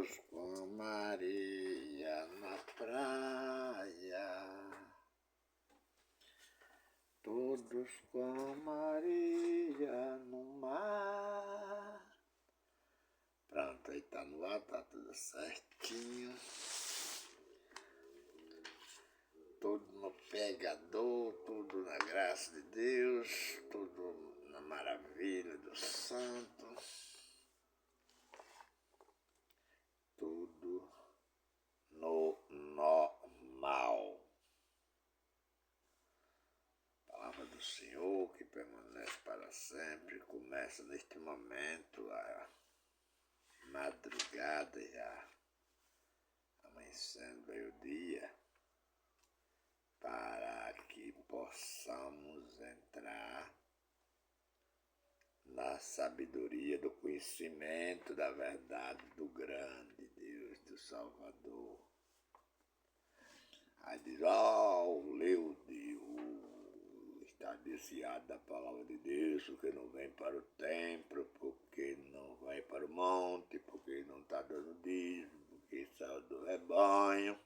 Todos com Maria na praia, todos com Maria no mar. Pronto, aí tá no ar, tá tudo certinho. Tudo no pegador, tudo na graça de Deus, tudo na maravilha do santo. Tudo no normal. A palavra do Senhor que permanece para sempre, começa neste momento, a madrugada já, amanhecendo aí o dia, para que possamos entrar na sabedoria do conhecimento da verdade do grande Deus, do Salvador. Aí diz, leu Deus, está desviado da palavra de Deus, porque não vem para o templo, porque não vai para o monte, porque não está dando dízimo, porque saiu do rebanho.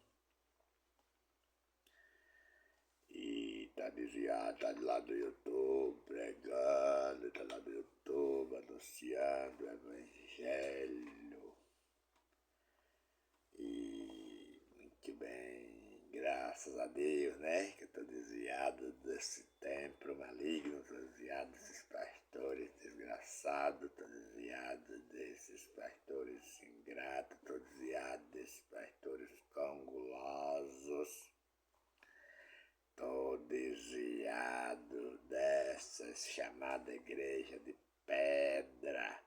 E está desviado, está lá do YouTube, pregando, está lá do YouTube, anunciando o Evangelho. E muito bem, graças a Deus, né? Que eu estou desviado desse templo maligno, estou desviado desses pastores desgraçados, estou desviado desses pastores ingratos, estou desviado desses pastores congulosos. Estou desviado dessa chamada igreja de pedra,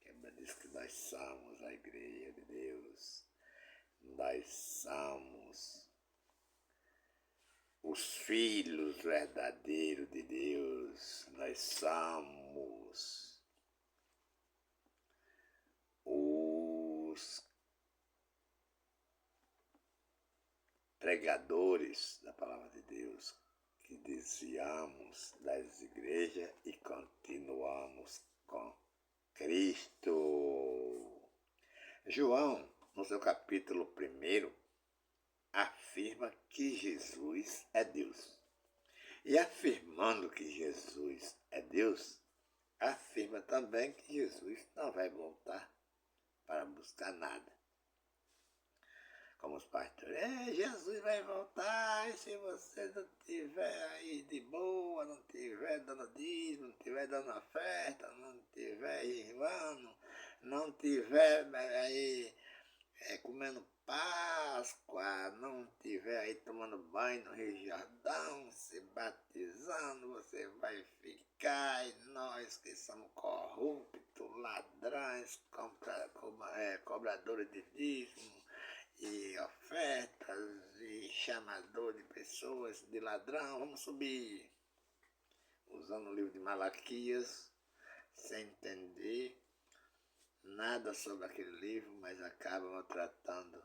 que diz que nós somos a igreja de Deus. Nós somos os filhos verdadeiros de Deus. Nós somos os pregadores da palavra de Deus, que desviamos das igrejas e continuamos com Cristo. João, no seu capítulo 1, afirma que Jesus é Deus. E afirmando que Jesus é Deus, afirma também que Jesus não vai voltar para buscar nada. Como os pastores, Jesus vai voltar, e se você não estiver aí de boa, não estiver dando dízimo, não estiver dando oferta, não estiver irmão, não estiver aí comendo Páscoa, não estiver aí tomando banho no Rio Jordão, se batizando, você vai ficar, e nós que somos corruptos, ladrões, cobradores de dízimo, e ofertas, e chamador de pessoas de ladrão, vamos subir. Usando o livro de Malaquias, sem entender nada sobre aquele livro, mas acabam tratando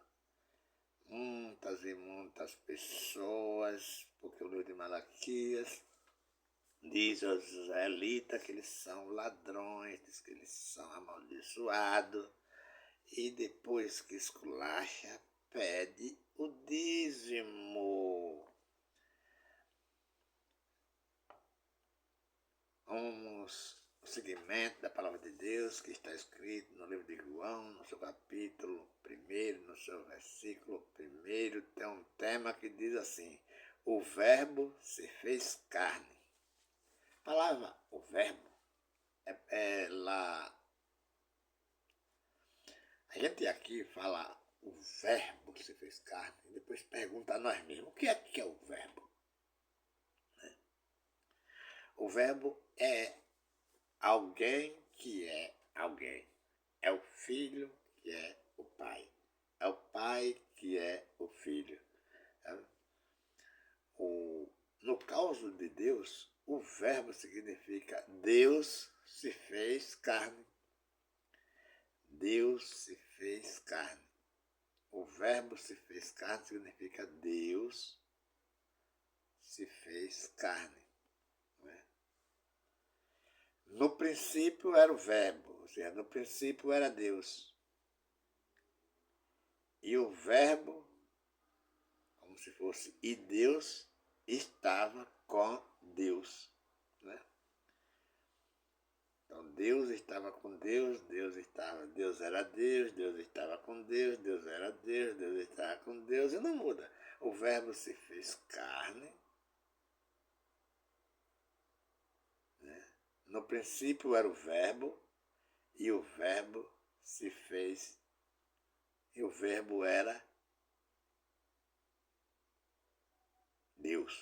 muitas e muitas pessoas, porque o livro de Malaquias diz aos israelitas que eles são ladrões, diz que eles são amaldiçoados, e depois que esculacha, pede o dízimo. Vamos ao seguimento da palavra de Deus que está escrito no livro de João, no seu capítulo 1, no seu versículo 1, tem um tema que diz assim: o verbo se fez carne. A palavra, o verbo, é lá. A gente aqui fala o verbo se fez carne e depois pergunta a nós mesmos, o que é o verbo? Né? O verbo é alguém que é alguém. É o filho que é o pai. É o pai que é o filho. No caso de Deus, o verbo significa Deus se fez carne. Deus se fez carne. O verbo se fez carne significa Deus se fez carne. Não é? No princípio era o verbo, ou seja, no princípio era Deus. E o verbo, como se fosse, e Deus estava com Deus. Né? Então Deus estava com Deus, Deus era Deus, Deus estava com Deus era Deus, Deus estava com Deus, e não muda. O verbo se fez carne. Né? No princípio era o verbo, e o verbo se fez, e o verbo era Deus.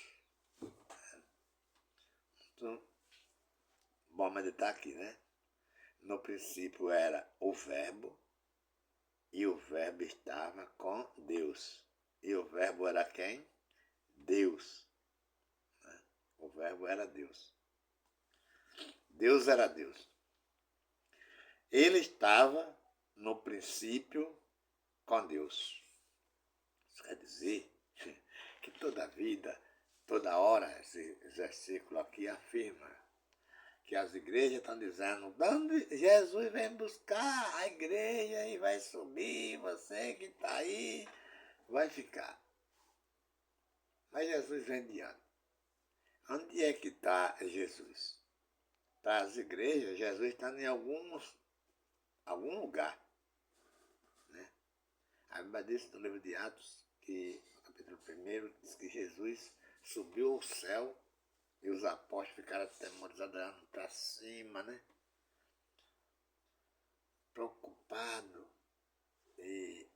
Então, bom meditar aqui, né? No princípio era o verbo, e o verbo estava com Deus. E o verbo era quem? Deus. Né? O verbo era Deus. Deus era Deus. Ele estava no princípio com Deus. Isso quer dizer que toda vida, toda hora, esse versículo aqui afirma que as igrejas estão dizendo, onde Jesus vem buscar a igreja e vai subir, você que está aí vai ficar. Mas Jesus vem de onde? Onde é que está Jesus? Para as igrejas, Jesus está em algum lugar. Né? A Bíblia diz no livro de Atos, que no capítulo 1, diz que Jesus subiu ao céu e os apóstolos ficaram atemorizados olhando para cima, né? Preocupado e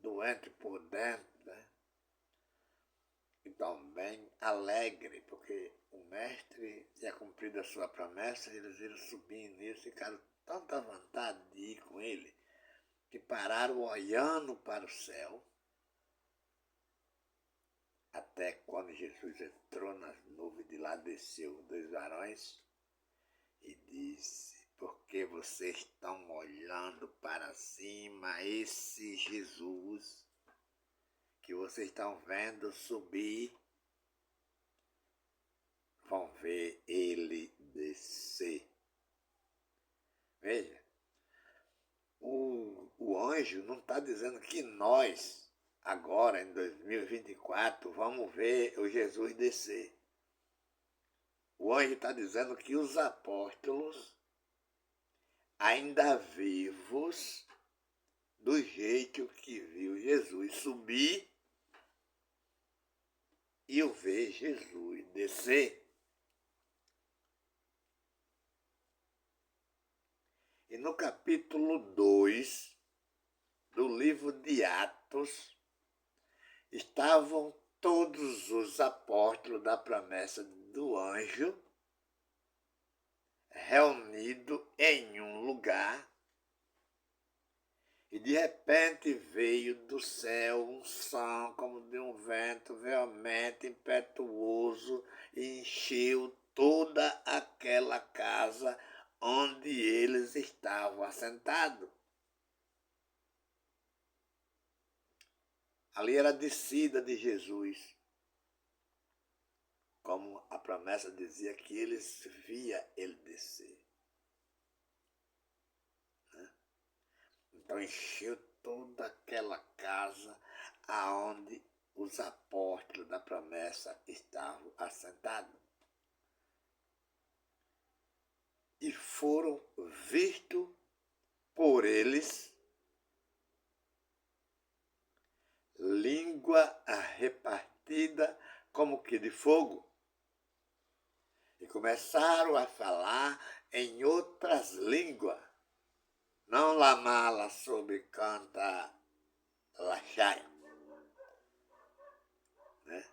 doente por dentro, né? E também alegre, porque o mestre tinha cumprido a sua promessa e eles iam subindo e ficaram tanta vontade de ir com ele que pararam olhando para o céu até quando Jesus entrou nas nuvens, de lá desceu 2 varões e disse, por que vocês estão olhando para cima? Esse Jesus que vocês estão vendo subir, vão ver ele descer. Veja, o anjo não está dizendo que nós, agora em 2024, vamos ver o Jesus descer. O anjo está dizendo que os apóstolos, ainda vivos, do jeito que viu Jesus subir, e o ver Jesus descer. E no capítulo 2 do livro de Atos, estavam todos os apóstolos da promessa do anjo reunidos em um lugar, e de repente veio do céu um som como de um vento veemente impetuoso e encheu toda aquela casa onde eles estavam assentados. Ali era a descida de Jesus, como a promessa dizia que eles via ele descer. Né? Então encheu toda aquela casa aonde os apóstolos da promessa estavam assentados. E foram vistos por eles língua repartida como que de fogo. E começaram a falar em outras línguas. Não lamala sobre canta lachai. Né?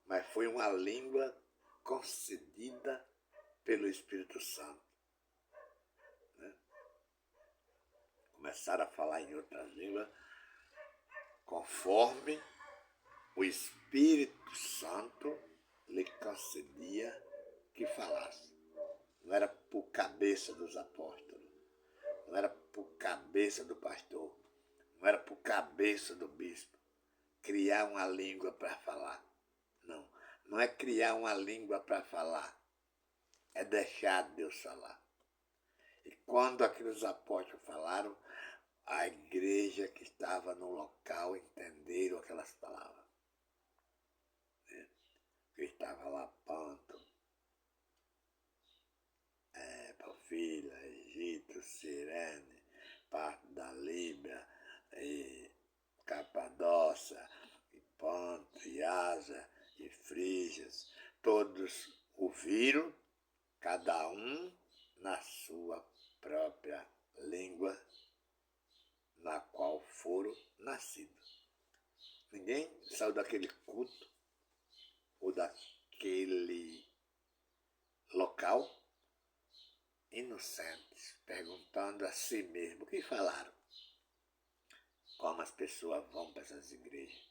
Mas foi uma língua concedida pelo Espírito Santo. Né? Começaram a falar em outras línguas conforme o Espírito Santo lhe concedia que falasse. Não era por cabeça dos apóstolos, não era por cabeça do pastor, não era por cabeça do bispo criar uma língua para falar. Não, não é criar uma língua para falar, é deixar Deus falar. E quando aqueles apóstolos falaram, a igreja que estava no local entenderam aquelas palavras. Né? Que estava lá Ponto, Pafilha, Egito, Cirene, parte da Líbia, e Capadócia, e Ponto, e Ásia, e Frígias, todos ouviram, cada um na sua própria língua, na qual foram nascidos. Ninguém saiu daquele culto ou daquele local inocentes, perguntando a si mesmo o que falaram. Como as pessoas vão para essas igrejas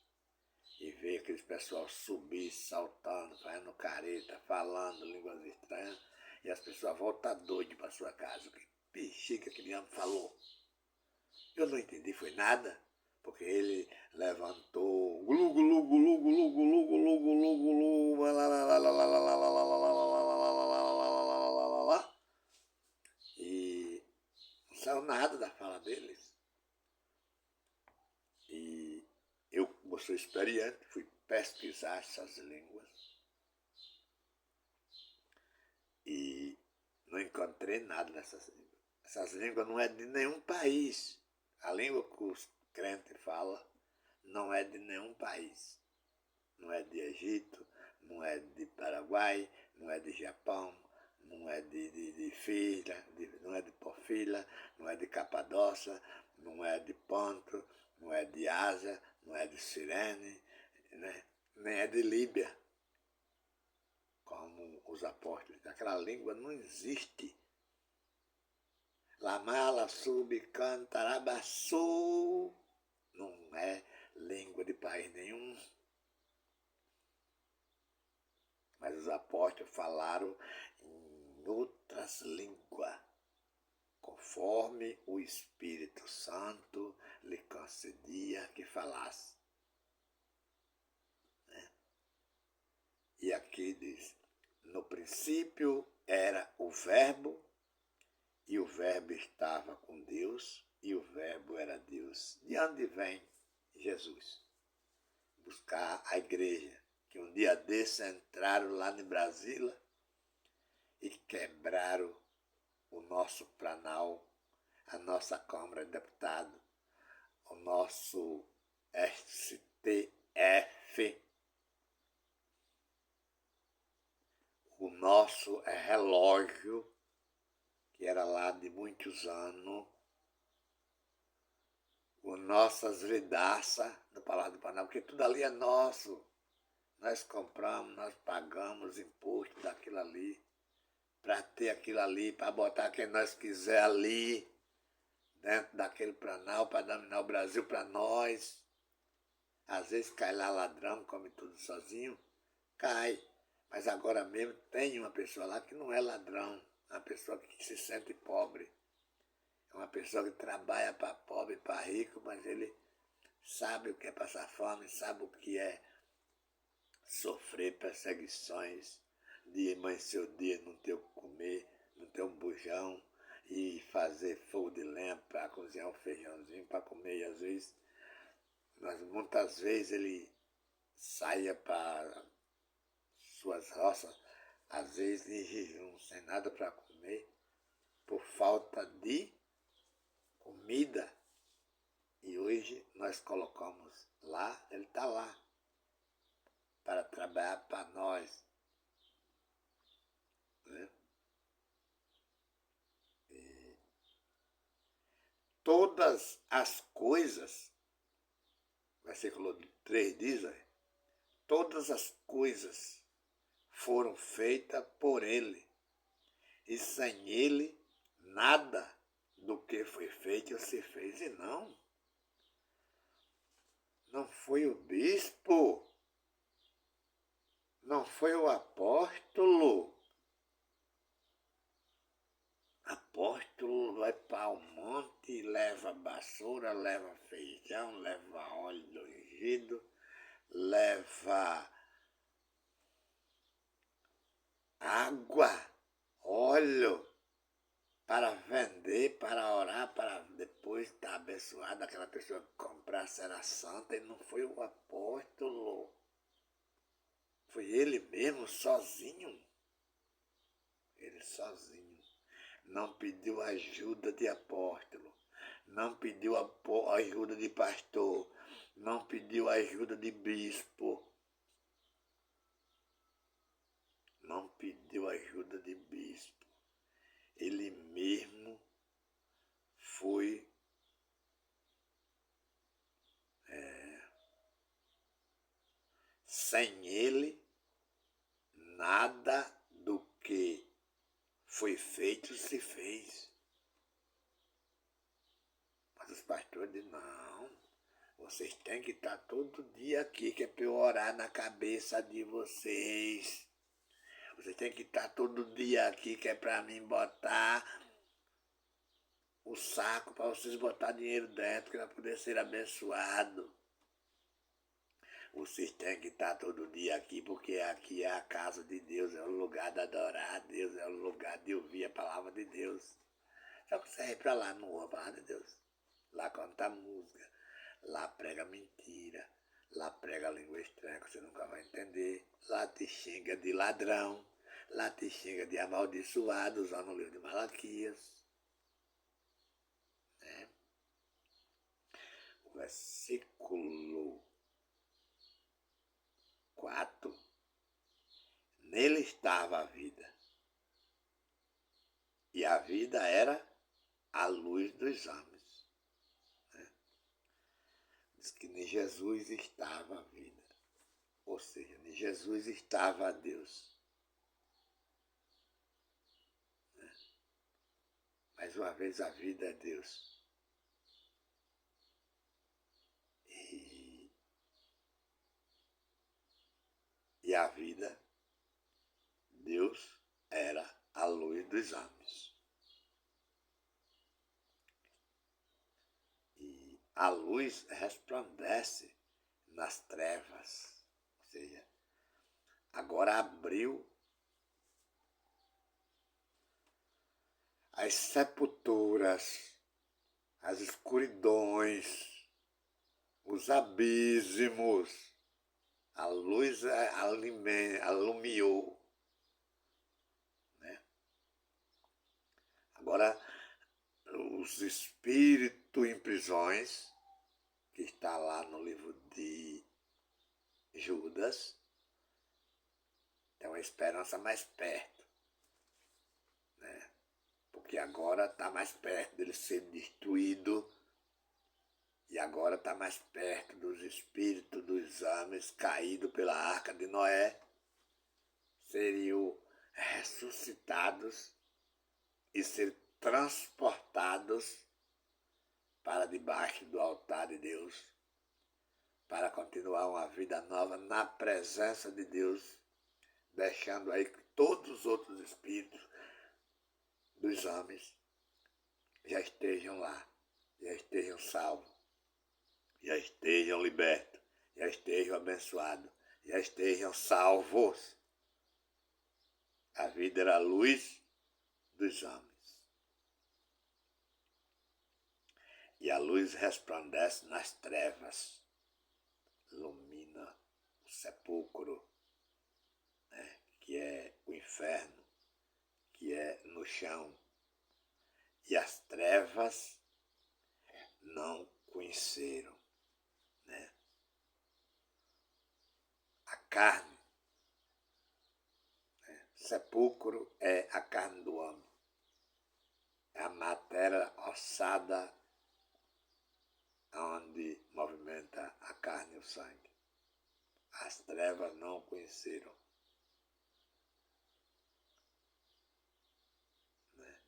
e vê aqueles pessoal subir, saltando, fazendo careta, falando línguas estranhas, e as pessoas voltam doidas para sua casa. Que bexiga que aquele homem falou. Eu não entendi, foi nada, porque ele levantou, glu, glu, glu, glu, glu, glu, glu, glu, e não saiu nada da fala deles. E eu, como sou experiente, fui pesquisar essas línguas e não encontrei nada nessas línguas. Essas línguas não é de nenhum país. A língua que os crentes falam não é de nenhum país. Não é de Egito, não é de Paraguai, não é de Japão, não é de Filha, não é de Porfila, não é de Capadócia, não é de Ponto, não é de Ásia, não é de Cirene, né? Nem é de Líbia, como os apóstolos. Aquela língua não existe. Lamala, sub, cantarabaçu, não é língua de país nenhum. Mas os apóstolos falaram em outras línguas, conforme o Espírito Santo lhe concedia que falasse. Né? E aqui diz, no princípio era o Verbo, e o Verbo estava com Deus, e o Verbo era Deus. De onde vem Jesus? Buscar a igreja, que um dia desses entraram lá em Brasília e quebraram o nosso Planal, a nossa Câmara de Deputados, o nosso STF, o nosso relógio, que era lá de muitos anos, as nossas vidraças do Palácio do Planalto, porque tudo ali é nosso. Nós compramos, nós pagamos imposto daquilo ali, para ter aquilo ali, para botar quem nós quiser ali, dentro daquele Planalto, para dominar o Brasil para nós. Às vezes cai lá ladrão, come tudo sozinho, cai. Mas agora mesmo tem uma pessoa lá que não é ladrão, é uma pessoa que se sente pobre. É uma pessoa que trabalha para pobre, para rico, mas ele sabe o que é passar fome, sabe o que é sofrer perseguições, de amanhecer o dia não ter o que comer, não ter um bujão, e fazer fogo de lenha para cozinhar um feijãozinho para comer. E às vezes, muitas vezes ele saia para suas roças, às vezes em jejum, sem nada para comer, por falta de comida. E hoje nós colocamos lá, ele está lá, para trabalhar para nós. Né? E todas as coisas, versículo 3 diz, todas as coisas foram feitas por ele, e sem ele nada do que foi feito se fez. E não foi o bispo, não foi o apóstolo. Apóstolo vai para o monte, leva vassoura, leva feijão, leva óleo ungido, leva água, óleo, para vender, para orar, para depois estar abençoado, aquela pessoa que comprasse era santa, e não foi o apóstolo, foi ele mesmo, sozinho, ele sozinho, não pediu ajuda de apóstolo, não pediu ajuda de pastor, não pediu ajuda de bispo, não pediu ajuda de bispo, ele mesmo foi sem ele, nada do que foi feito se fez. Mas os pastores dizem, não, vocês têm que estar todo dia aqui, que é para eu orar na cabeça de vocês. Vocês têm que estar todo dia aqui, que é para mim botar o saco, para vocês botar dinheiro dentro, que vai poder ser abençoado. Vocês têm que estar todo dia aqui, porque aqui é a casa de Deus, é o lugar de adorar a Deus, é o lugar de ouvir a palavra de Deus. Só que você vai para lá, não ouve a palavra de Deus. Lá canta música, lá prega mentira, lá prega língua estranha que você nunca vai entender, lá te xinga de ladrão, lá te xinga de amaldiçoado, usando o livro de Malaquias. Né? O versículo 4, nele estava a vida, e a vida era a luz dos homens. Né? Diz que em Jesus estava a vida, ou seja, em Jesus estava Deus. Né? Mais uma vez, a vida é Deus. E a vida, Deus, era a luz dos homens. E a luz resplandece nas trevas. Ou seja, agora abriu as sepulturas, as escuridões, os abismos. A luz alumiou. Né? Agora, os espíritos em prisões, que está lá no livro de Judas, tem uma esperança mais perto. Né? Porque agora está mais perto dele ser destruído, e agora está mais perto dos espíritos dos homens caídos pela arca de Noé, seriam ressuscitados e ser transportados para debaixo do altar de Deus, para continuar uma vida nova na presença de Deus, deixando aí que todos os outros espíritos dos homens já estejam lá, já estejam salvos, já estejam libertos, já estejam abençoados, já estejam salvos. A vida era a luz dos homens. E a luz resplandece nas trevas, ilumina o sepulcro, né, que é o inferno, que é no chão. E as trevas não conheceram. Né? A carne, né? Sepulcro é a carne do homem, é a matéria ossada onde movimenta a carne e o sangue. As trevas não conheceram. Né?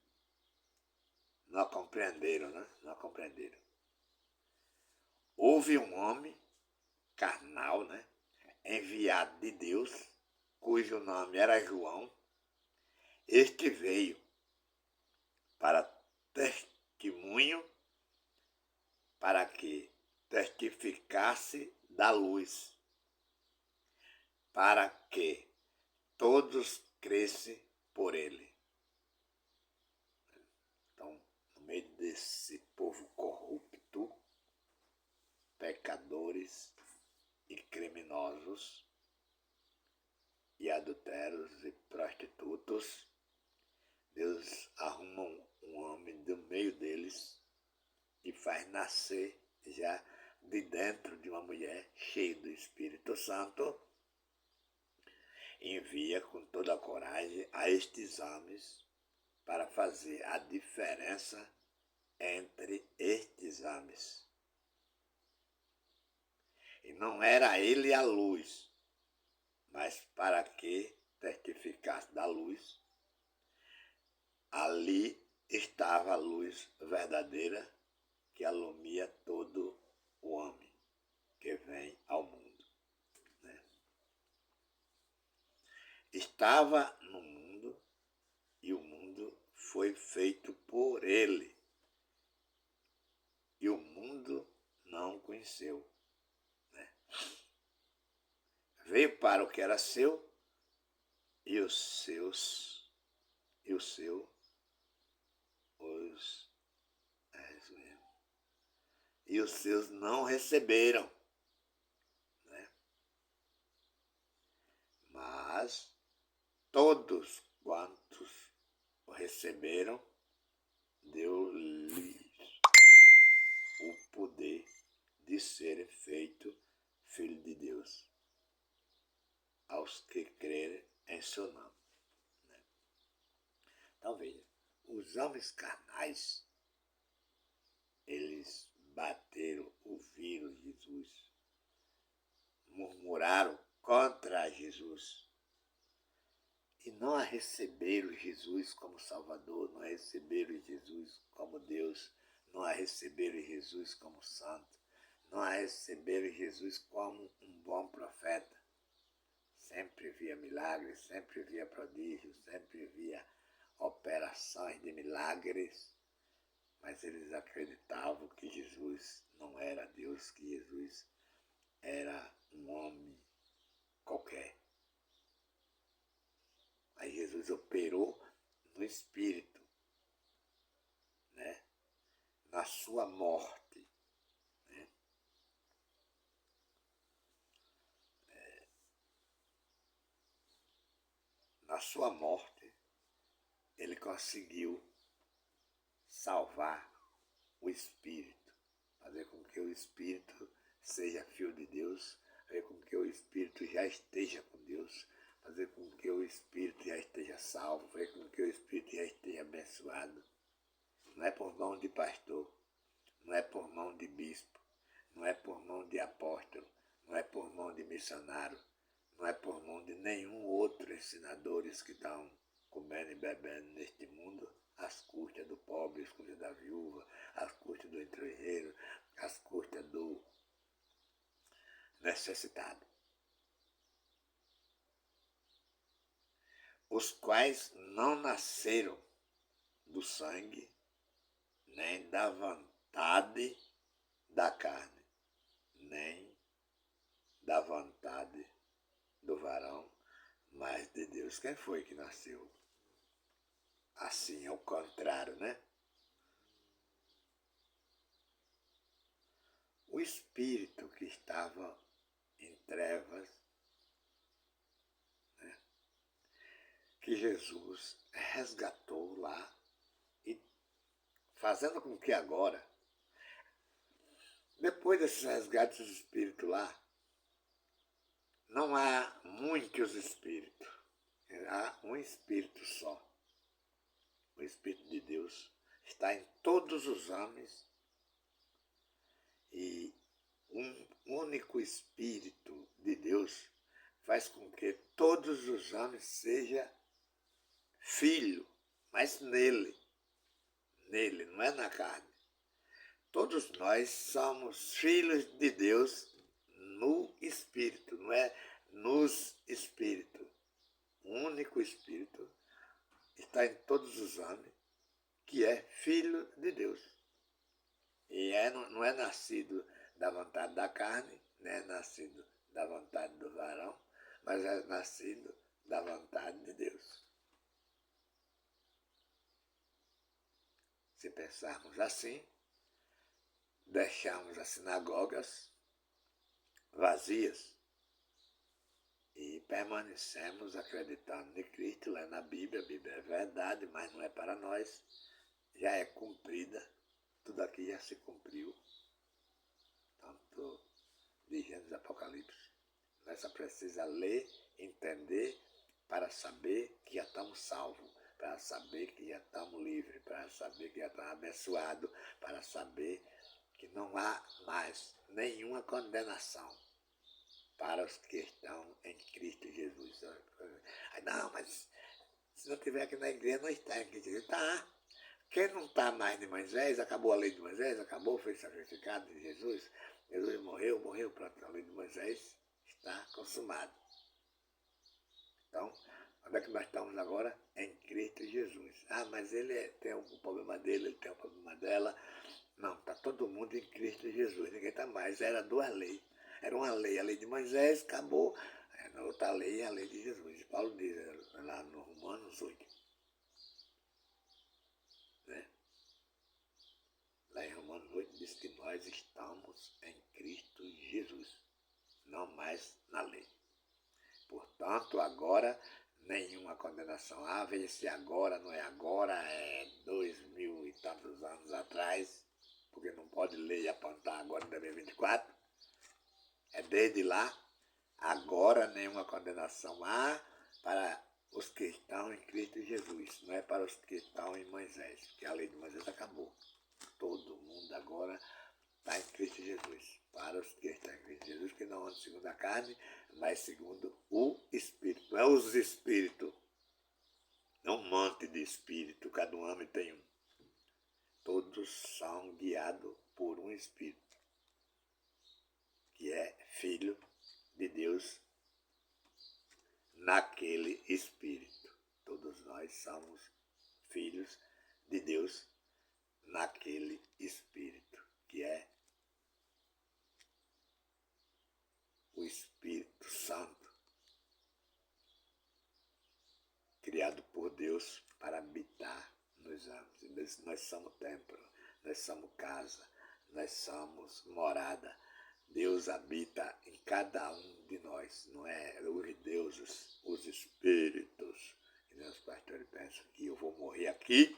Não compreenderam, né? Não compreenderam. Houve um homem carnal, né? Enviado de Deus, cujo nome era João. Este veio para testemunho, para que testificasse da luz, para que todos crescem por ele. meio desse povo corrupto, pecadores e criminosos, e adulteros e prostitutos, Deus arruma um homem do meio deles e faz nascer já de dentro de uma mulher cheia do Espírito Santo, envia com toda a coragem a estes homens para fazer a diferença entre estes homens. E não era ele a luz, mas para que testificasse da luz, ali estava a luz verdadeira que alumia todo o homem que vem ao mundo. Né? Estava no mundo e o mundo foi feito por ele. E o mundo não o conheceu. Né? Veio para o que era seu e os seus, e os seus não receberam. Né? Mas todos quantos o receberam, deu-lhes o poder de serem feitos filhos de Deus, aos que crerem em seu nome. Né? Então veja, os homens carnais, eles bateram, ouviram Jesus, murmuraram contra Jesus e não receberam Jesus como Salvador, não receberam Jesus como Deus, não receberam Jesus como Santo, não receberam Jesus como um bom profeta. Sempre via milagres, sempre via prodígios, sempre via operações de milagres, mas eles acreditavam que Jesus não era Deus, que Jesus era um homem qualquer. Aí Jesus operou no Espírito, né? Na sua morte. Né? Na sua morte, ele conseguiu salvar o Espírito, fazer com que o Espírito seja filho de Deus, fazer com que o Espírito já esteja com Deus, fazer com que o Espírito já esteja salvo, fazer com que o Espírito já esteja abençoado. Não é por mão de pastor, não é por mão de bispo, não é por mão de apóstolo, não é por mão de missionário, não é por mão de nenhum outro ensinadores que estão comendo e bebendo neste mundo, às custas do pobre, às custas da viúva, às custas do estrangeiro, às custas do necessitado. Os quais não nasceram do sangue, nem da vontade da carne, nem da vontade do varão, mas de Deus. Quem foi que nasceu? Assim, ao contrário, né? O espírito que estava em trevas, né? Que Jesus resgatou lá e fazendo com que agora, depois desses resgates dos espíritos lá, não há muitos espíritos, há um espírito só. O Espírito de Deus está em todos os homens e um único Espírito de Deus faz com que todos os homens sejam filho, mas nele, não é na carne. Todos nós somos filhos de Deus no Espírito, não é nos Espíritos. O único Espírito está em todos os homens, que é filho de Deus. E não é nascido da vontade da carne, não é nascido da vontade do varão, mas é nascido da vontade de Deus. Se pensarmos assim, deixamos as sinagogas vazias e permanecemos acreditando em Cristo, lendo a Bíblia é verdade, mas não é para nós, já é cumprida, tudo aqui já se cumpriu, tanto de Gênesis e Apocalipse. Nós só precisa ler, entender, para saber que já estamos salvos, para saber que já estamos livres, para saber que já estamos abençoados, para saber que não há mais nenhuma condenação para os que estão em Cristo Jesus. Não, mas se não estiver aqui na igreja, não está em Cristo Jesus. Tá. Quem não está mais de Moisés, acabou a lei de Moisés, acabou, foi sacrificado de Jesus. Jesus morreu, pronto, a lei de Moisés está consumada. Então, onde é que nós estamos agora? Em Cristo Jesus. Ah, mas ele tem um problema dele, ele tem um problema dela. Não, está todo mundo em Cristo Jesus, ninguém está mais. Era duas leis. Era uma lei, a lei de Moisés, acabou. Na outra lei, a lei de Jesus. Paulo diz lá no Romanos 8. Né? Lá em Romanos 8 diz que nós estamos em Cristo Jesus, não mais na lei. Portanto, agora, nenhuma condenação. Ah, veja se agora, não é agora, é 2000 e tantos anos atrás, porque não pode ler e apontar agora em 2024. É desde lá, agora nenhuma condenação há para os que estão em Cristo Jesus, não é para os que estão em Moisés, porque a lei de Moisés acabou. Todo mundo agora está em Cristo Jesus. Para os que estão em Cristo Jesus, que não andam segundo a carne, mas segundo o Espírito. Não é os espíritos, não um monte de espírito, cada homem tem um. Todos são guiados por um Espírito, que é Filho de Deus naquele Espírito. Todos nós somos filhos de Deus naquele Espírito, que é o Espírito Santo, criado por Deus para habitar nos homens. Nós somos templo, nós somos casa, nós somos morada. Deus habita em cada um de nós, não é os deuses, os espíritos. E os pastores pensam que eu vou morrer aqui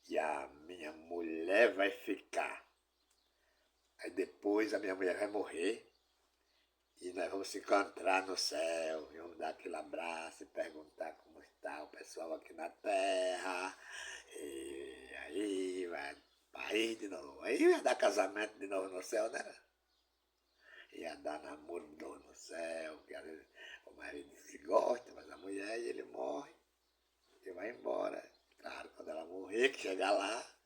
e a minha mulher vai ficar. Aí depois a minha mulher vai morrer e nós vamos se encontrar no céu, e vamos dar aquele abraço e perguntar como está o pessoal aqui na terra. E aí vai parir de novo. Aí ia dar casamento de novo no céu, né? Ia dar namoro de novo no céu, porque às vezes o marido se gosta, mas a mulher ele morre e vai embora. Claro, quando ela morrer, que chegar lá,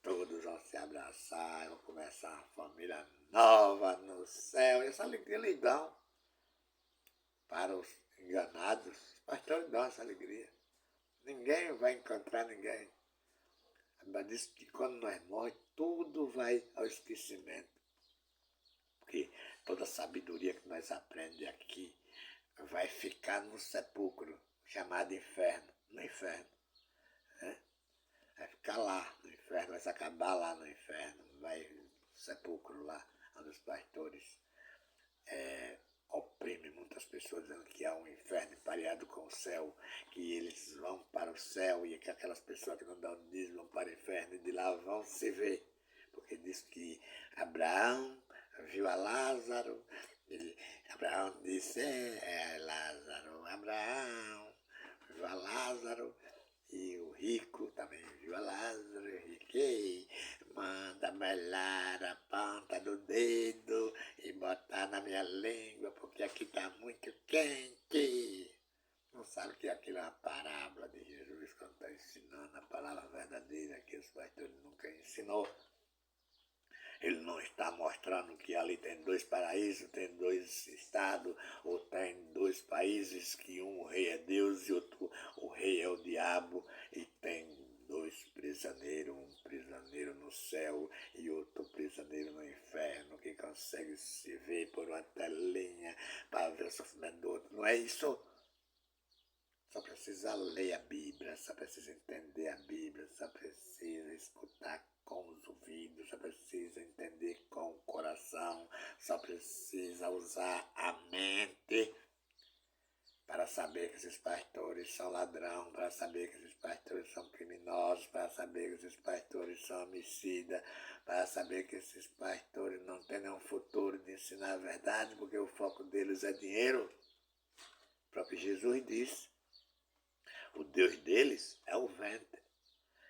todos vão se abraçar, vão começar uma família nova no céu. E essa alegria eles dão para os enganados. Os pastores dão essa alegria. Ninguém vai encontrar ninguém. A Bíblia diz que quando nós morremos, tudo vai ao esquecimento. Porque toda a sabedoria que nós aprendemos aqui vai ficar no sepulcro, chamado inferno. No inferno. Né? Vai ficar lá no inferno, vai se acabar lá no inferno. Vai no sepulcro lá, onde os pastores oprimem muitas pessoas, dizendo que há um inferno pareado com o céu, que eles vão para o céu e que aquelas pessoas que não dão dízimo vão para o inferno e de lá vão se ver. Porque diz que Abraão viu a Lázaro, Abraão disse, Lázaro, Abraão viu a Lázaro, e o rico também viu a Lázaro, e riquei, manda melar a ponta do dedo e botar na minha língua, porque aqui está muito quente. Não sabe que aquilo é uma parábola de Jesus quando está ensinando a palavra verdadeira que os pastores nunca ensinou. Ele não está mostrando que ali tem dois paraísos, tem dois estados, ou tem dois países, que um rei é Deus e outro o rei é o diabo, e tem dois prisioneiros, um prisioneiro no céu e outro prisioneiro no inferno, que consegue se ver por uma telinha para ver o sofrimento do outro. Não é isso? Só precisa ler a Bíblia, só precisa entender a Bíblia, só precisa escutar com os ouvidos, só precisa entender com o coração, só precisa usar a mente para saber que esses pastores são ladrão, para saber que esses pastores são criminosos, para saber que esses pastores são homicidas, para saber que esses pastores não têm nenhum futuro de ensinar a verdade, porque o foco deles é dinheiro. O próprio Jesus disse. O Deus deles é o ventre.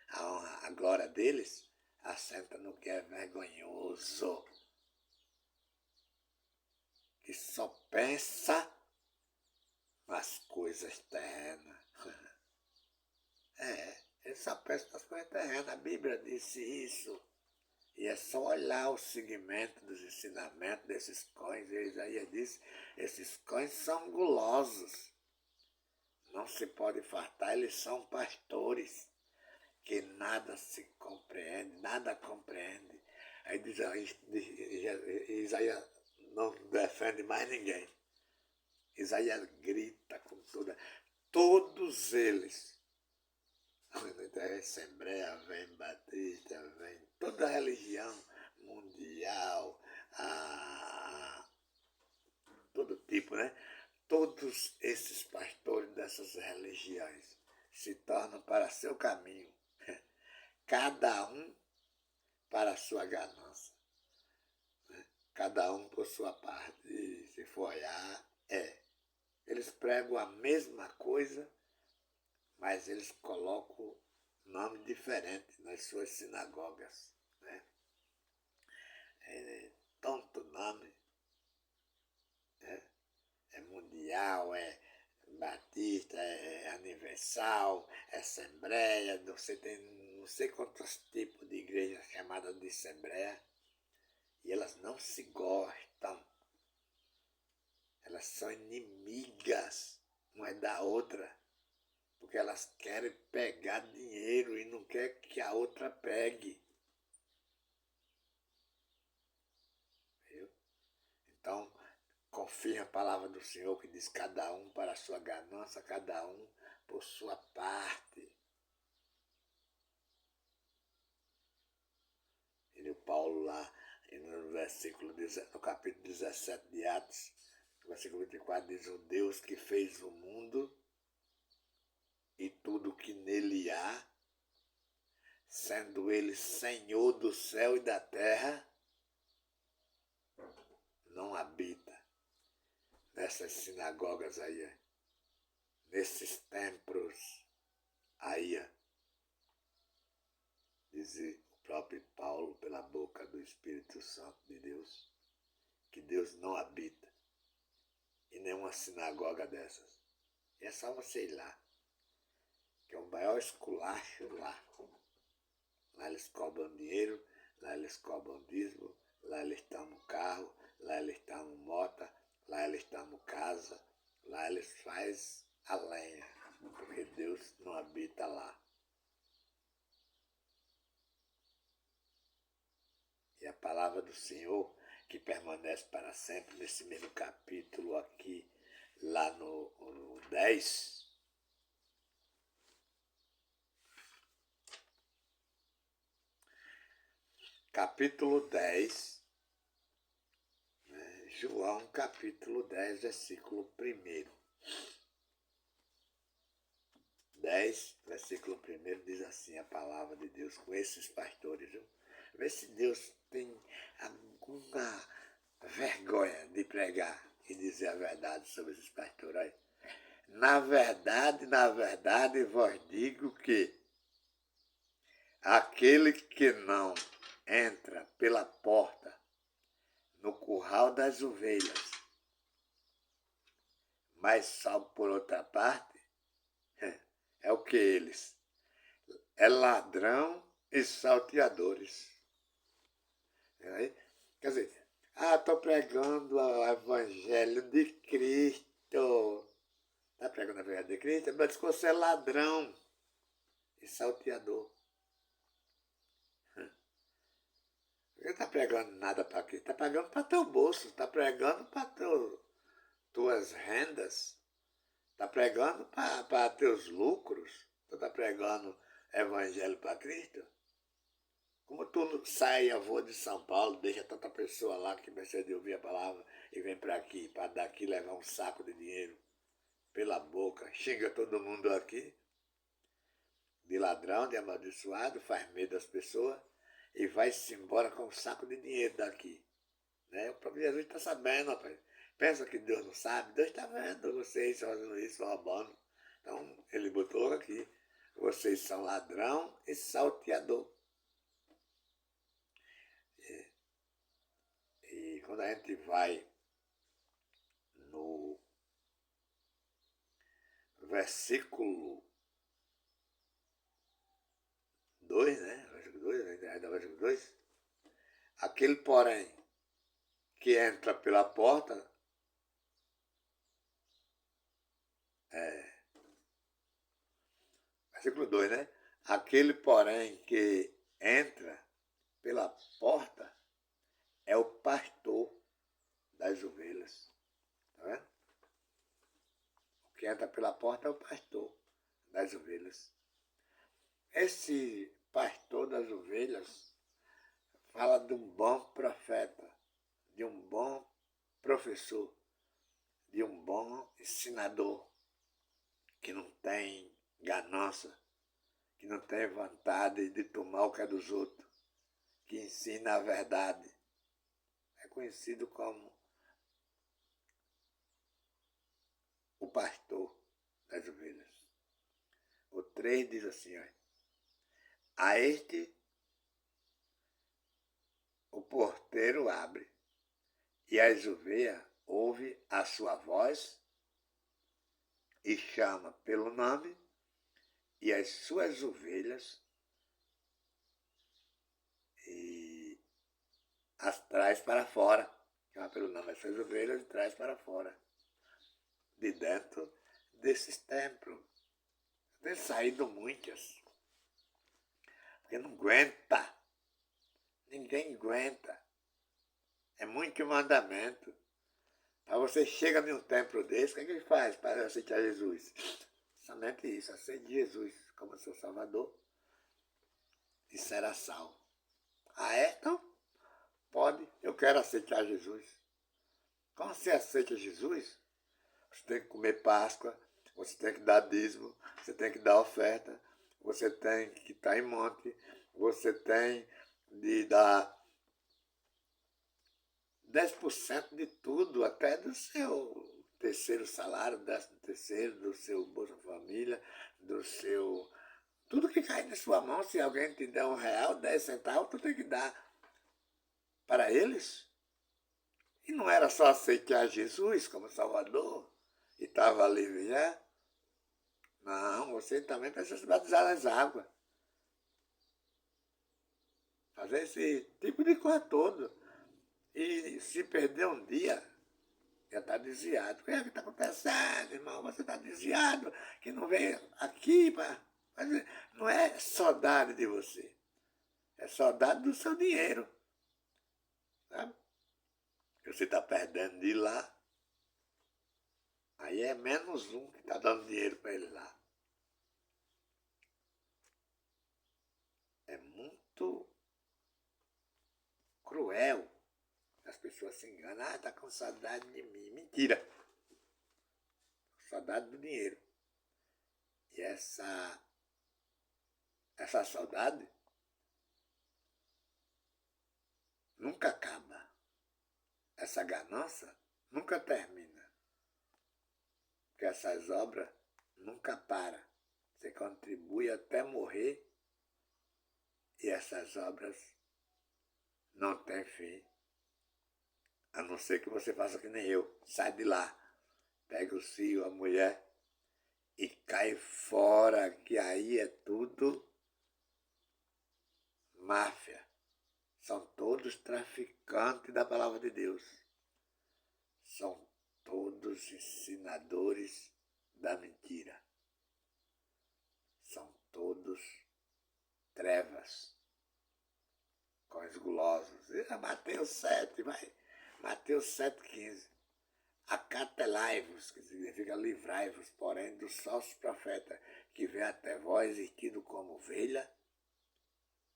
A honra, a glória deles assenta no que é vergonhoso. Que só pensa nas coisas terrenas. Ele só pensa nas coisas terrenas. A Bíblia disse isso. E é só olhar o segmento dos ensinamentos desses cães. Isaías disse, esses cães são gulosos. Não se pode fartar, eles são pastores, que nada se compreende, nada compreende. Aí Isaías não defende mais ninguém. Isaías grita com toda. Todos eles, Assembleia, vem Batista, vem toda a religião mundial, todo tipo, né? Todos esses pastores dessas religiões se tornam para seu caminho, cada um para a sua ganância, né? Cada um por sua parte. E se for olhar, eles pregam a mesma coisa, mas eles colocam nome diferente nas suas sinagogas, né? Tanto nome, né? É mundial, é batista, é universal, é assembleia, você tem não sei quantos tipos de igrejas chamadas de assembleia, e elas não se gostam, elas são inimigas uma da outra, porque elas querem pegar dinheiro e não querem que a outra pegue. Viu? Então, confie na palavra do Senhor que diz cada um para a sua ganância, cada um por sua parte. E o Paulo lá, no capítulo 17 de Atos, no versículo 24, diz: o Deus que fez o mundo e tudo que nele há, sendo ele Senhor do céu e da terra, não habita nessas sinagogas aí, nesses templos aí, diz o próprio Paulo pela boca do Espírito Santo de Deus, que Deus não habita em nenhuma sinagoga dessas. E é só você ir lá, que é o maior esculacho lá. Lá eles cobram dinheiro, lá eles cobram dízimo, lá eles tomam carro, lá eles tomam moto, lá eles tomam casa, lá eles fazem a lenha, porque Deus não habita lá. E a palavra do Senhor, que permanece para sempre, nesse mesmo capítulo aqui, lá no 10, capítulo 10, né? João capítulo 10, versículo 1. 10, versículo 1 diz assim a palavra de Deus com esses pastores. Viu? Vê se Deus tem alguma vergonha de pregar e dizer a verdade sobre esses pastores aí. Na verdade, vos digo que aquele que não entra pela porta no curral das ovelhas, mas sobe por outra parte, é o que eles? É ladrão e salteadores. Quer dizer, estou pregando o evangelho de Cristo. Está pregando o evangelho de Cristo, mas que você é ladrão e salteador. Você não está pregando nada para Cristo, está pregando para teu bolso, está pregando para tuas rendas, Está pregando para teus lucros? Tu está pregando evangelho para Cristo? Como tu sai, avô de São Paulo, deixa tanta pessoa lá que precisa de ouvir a palavra e vem para aqui, para daqui levar um saco de dinheiro pela boca, xinga todo mundo aqui, de ladrão, de amaldiçoado, faz medo das pessoas e vai-se embora com um saco de dinheiro daqui. Né? O próprio Jesus está sabendo, rapaz. Pensa que Deus não sabe? Deus está vendo vocês fazendo isso, roubando. Então, ele botou aqui. Vocês são ladrão e salteador. E quando a gente vai no versículo 2, né? Versículo 2, ainda versículo 2. Aquele, porém, que entra pela porta, versículo 2, né? Aquele, porém, que entra pela porta é o pastor das ovelhas. Tá vendo? O que entra pela porta é o pastor das ovelhas. Esse pastor das ovelhas fala de um bom profeta, de um bom professor, de um bom ensinador, que não tem ganância, que não tem vontade de tomar o que é dos outros, que ensina a verdade. É conhecido como o pastor das ovelhas. O 3 diz assim, ó, a este o porteiro abre, e as ovelhas ouvem a sua voz e chama pelo nome, e as suas ovelhas e as traz para fora. Chama pelo nome as suas ovelhas e traz para fora. De dentro desses templos. Tem saído muitas. Porque não aguenta. Ninguém aguenta. É muito mandamento. Aí você chega num templo desse, o que ele faz para aceitar Jesus? Somente isso, aceite Jesus como seu Salvador e será salvo. Ah, é? Então, pode. Eu quero aceitar Jesus. Como você aceita Jesus? Você tem que comer Páscoa, você tem que dar dízimo, você tem que dar oferta, você tem que estar em monte, você tem de dar 10% de tudo, até do seu terceiro salário, 13º, do seu Bolsa Família, do seu... Tudo que cai na sua mão, se alguém te der R$1, 10 centavos, tu tem que dar para eles. E não era só aceitar Jesus como Salvador e estava livre já. Não, você também precisa se batizar nas águas. Fazer esse tipo de coisa todo. E se perder um dia, já está desviado. O que é que está acontecendo, irmão? Você está desviado, que não veio aqui para... Não é saudade de você. É saudade do seu dinheiro. Sabe? Você está perdendo de lá. Aí é menos um que está dando dinheiro para ele lá. É muito cruel. As pessoas se enganam. Ah, está com saudade de mim. Mentira. Saudade do dinheiro. E essa saudade nunca acaba. Essa ganância nunca termina. Porque essas obras nunca param. Você contribui até morrer e essas obras não têm fim. A não ser que você faça que nem eu. Sai de lá, pega o filho, a mulher e cai fora, que aí é tudo máfia. São todos traficantes da palavra de Deus. São todos ensinadores da mentira. São todos trevas, cães gulosos. Mateus 7, vai. Mateus 7,15. Acatelai-vos, que significa livrai-vos, porém, dos falsos profetas, que vem até vós e tido como ovelha,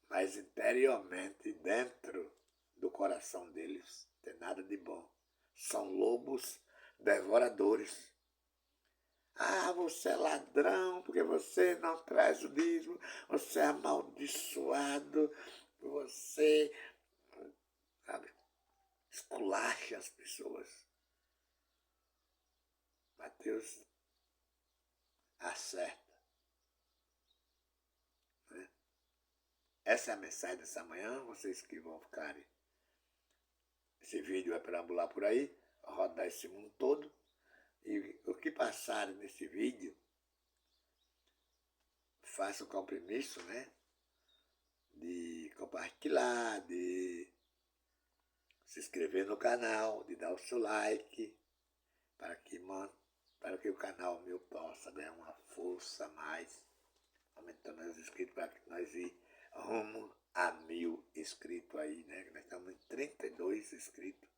mas interiormente, dentro do coração deles, não tem nada de bom. São lobos devoradores. Ah, você é ladrão, porque você não traz o dízimo, você é amaldiçoado, você, sabe, esculacha as pessoas. Mateus acerta. Né? Essa é a mensagem dessa manhã, vocês que vão ficarem. Esse vídeo vai perambular por aí, rodar esse mundo todo. E o que passarem nesse vídeo, faça o compromisso, né? De compartilhar, de se inscrever no canal, de dar o seu like, para que o canal meu possa ganhar uma força a mais, aumentando os inscritos para que nós ir rumo a 1000 inscritos aí, né? Nós estamos em 32 inscritos,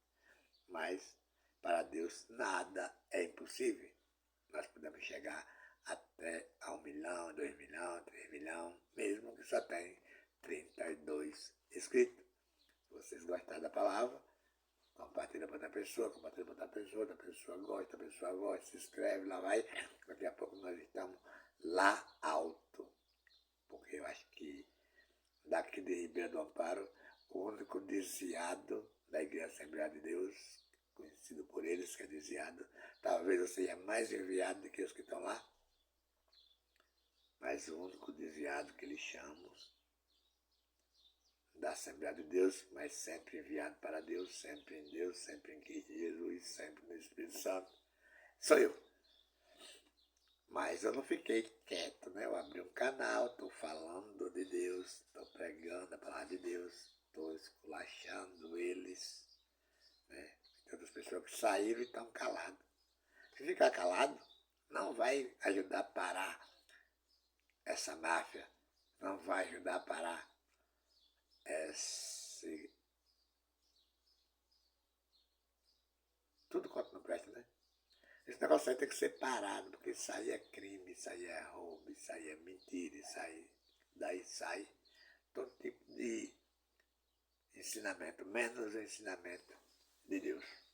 mas para Deus nada é impossível. Nós podemos chegar até a 1 milhão, 2 milhões, 3 milhões, mesmo que só tem 32 inscritos. Se vocês gostarem da palavra, compartilha para outra pessoa, compartilha para outra pessoa, a pessoa gosta, se inscreve, lá vai. Daqui a pouco nós estamos lá alto. Porque eu acho que daqui de Ribeirão do Amparo, o único desviado da Igreja Assembleia de Deus, conhecido por eles, que é desviado, talvez eu seja mais enviado do que os que estão lá, mas o único desviado que eles chamam da Assembleia de Deus, mas sempre enviado para Deus, sempre em Deus, sempre em Cristo Jesus, sempre no Espírito Santo, sou eu. Mas eu não fiquei quieto, né? Eu abri um canal, estou falando de Deus, estou pregando a palavra de Deus, estou esculachando eles, né? Tem outras pessoas que saíram e estão caladas. Se ficar calado, não vai ajudar a parar essa máfia, não vai ajudar a parar tudo quanto não presta, né? Esse negócio aí tem que ser parado, porque isso aí é crime, isso aí é roubo, isso aí é mentira, isso aí, daí sai todo tipo de ensinamento, menos o ensinamento de Deus.